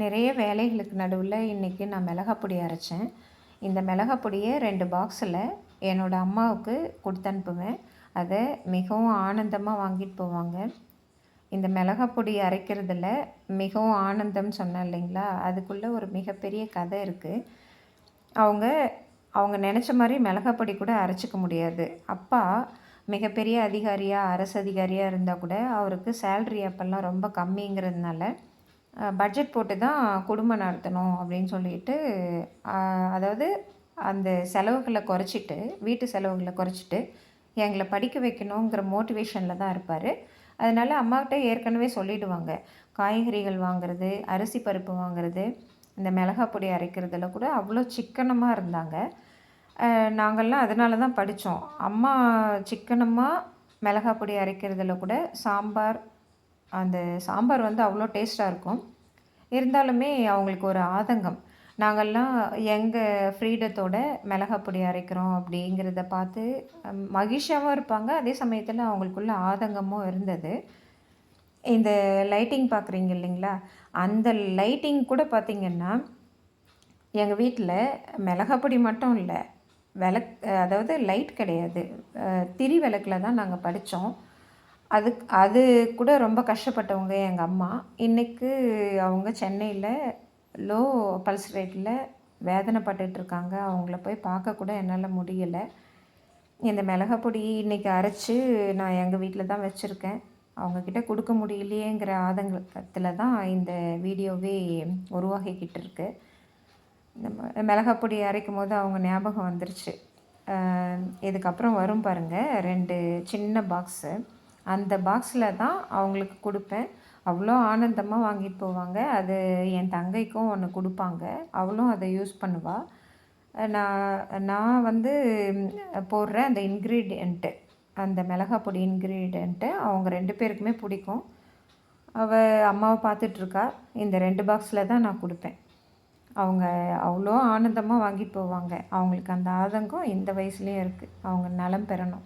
நிறைய வேலைகளுக்கு நடுவில் இன்றைக்கி நான் மிளகாய் பொடி அரைச்சேன். இந்த மிளகாய் பொடியை 2 பாக்ஸில் என்னோடய அம்மாவுக்கு கொடுத்து அனுப்புவேன். அதை மிகவும் ஆனந்தமாக வாங்கிட்டு போவாங்க. இந்த மிளகாய் பொடி அரைக்கிறதுல மிகவும் ஆனந்தம் சொன்னேன் இல்லைங்களா, அதுக்குள்ளே ஒரு மிகப்பெரிய கதை இருக்குது. அவங்க அவங்க நினச்ச மாதிரி மிளகாய் பொடி கூட அரைச்சிக்க முடியாது. அப்பா மிகப்பெரிய அதிகாரியாக, அரசு அதிகாரியாக இருந்தால் கூட அவருக்கு சேல்ரி அப்போல்லாம் ரொம்ப கம்மிங்கிறதுனால பட்ஜெட் போட்டு தான் குடும்பம் நடத்தணும் அப்படின்னு சொல்லிட்டு, அதாவது அந்த செலவுகளை குறைச்சிட்டு, வீட்டு செலவுகளை குறைச்சிட்டு எங்களை படிக்க வைக்கணுங்கிற மோட்டிவேஷனில் தான் இருப்பார். அதனால் அம்மாக்கிட்ட ஏற்கனவே சொல்லிவிடுவாங்க, காய்கறிகள் வாங்குறது, அரிசி பருப்பு வாங்குறது, இந்த மிளகாய் பொடி அரைக்கிறதுல கூட அவ்வளோ சிக்கனமாக இருந்தாங்க. நாங்கள்லாம் அதனால தான் படித்தோம். அம்மா சிக்கனமாக மிளகாய் பொடி அரைக்கிறதுல கூட அந்த சாம்பார் வந்து அவ்வளோ டேஸ்ட்டாக இருக்கும். இருந்தாலுமே அவங்களுக்கு ஒரு ஆதங்கம். நாங்கள்லாம் எங்கள் ஃப்ரீடத்தோட மிளகாய் பொடி அரைக்கிறோம் அப்படிங்கிறத பார்த்து மகிழ்ச்சியாகவும் இருப்பாங்க. அதே சமயத்தில் அவங்களுக்குள்ள ஆதங்கமும் இருந்தது. இந்த லைட்டிங் பார்க்குறீங்க இல்லைங்களா, அந்த லைட்டிங் கூட பார்த்திங்கன்னா, எங்கள் வீட்டில் மிளகாய் பொடி மட்டும் இல்லை, அதாவது லைட் கிடையாது, திரி விளக்கில் தான் நாங்கள் படித்தோம். அது கூட ரொம்ப கஷ்டப்பட்டவங்க எங்கள் அம்மா. இன்றைக்கு அவங்க சென்னையில் லோ பல்ஸ் ரேட்டில் வேதனைப்பட்டுட்ருக்காங்க. அவங்கள போய் பார்க்க கூட என்னால் முடியலை. இந்த மிளகாய் பொடி இன்றைக்கி அரைச்சி நான் எங்கள் வீட்டில் தான் வச்சுருக்கேன். அவங்கக்கிட்ட கொடுக்க முடியலையேங்கிற ஆதங்கத்தில் தான் இந்த வீடியோவே உருவாகிக்கிட்டு இருக்கு. இந்த மிளகாய் பொடி அரைக்கும் போது அவங்க ஞாபகம் வந்துருச்சு. இதுக்கப்புறம் வரும் பாருங்கள் 2 சின்ன பாக்ஸு. அந்த பாக்ஸில் தான் அவங்களுக்கு கொடுப்பேன். அவ்வளோ ஆனந்தமாக வாங்கிட்டு போவாங்க. அது என் தங்கைக்கும் ஒன்று கொடுப்பாங்க. அவளும் அதை யூஸ் பண்ணுவாள். நான் வந்து போடுற அந்த இன்க்ரீடியண்ட்டு, அந்த மிளகாய் பொடி இன்க்ரீடியண்ட்டு அவங்க 2 பேருக்குமே பிடிக்கும். அம்மாவை பார்த்துட்ருக்கா. இந்த 2 பாக்ஸில் தான் நான் கொடுப்பேன். அவங்க அவ்வளோ ஆனந்தமாக வாங்கிட்டு போவாங்க. அவங்களுக்கு அந்த ஆதங்கம் இந்த வயசுலேயும் இருக்குது. அவங்க நலம் பெறணும்.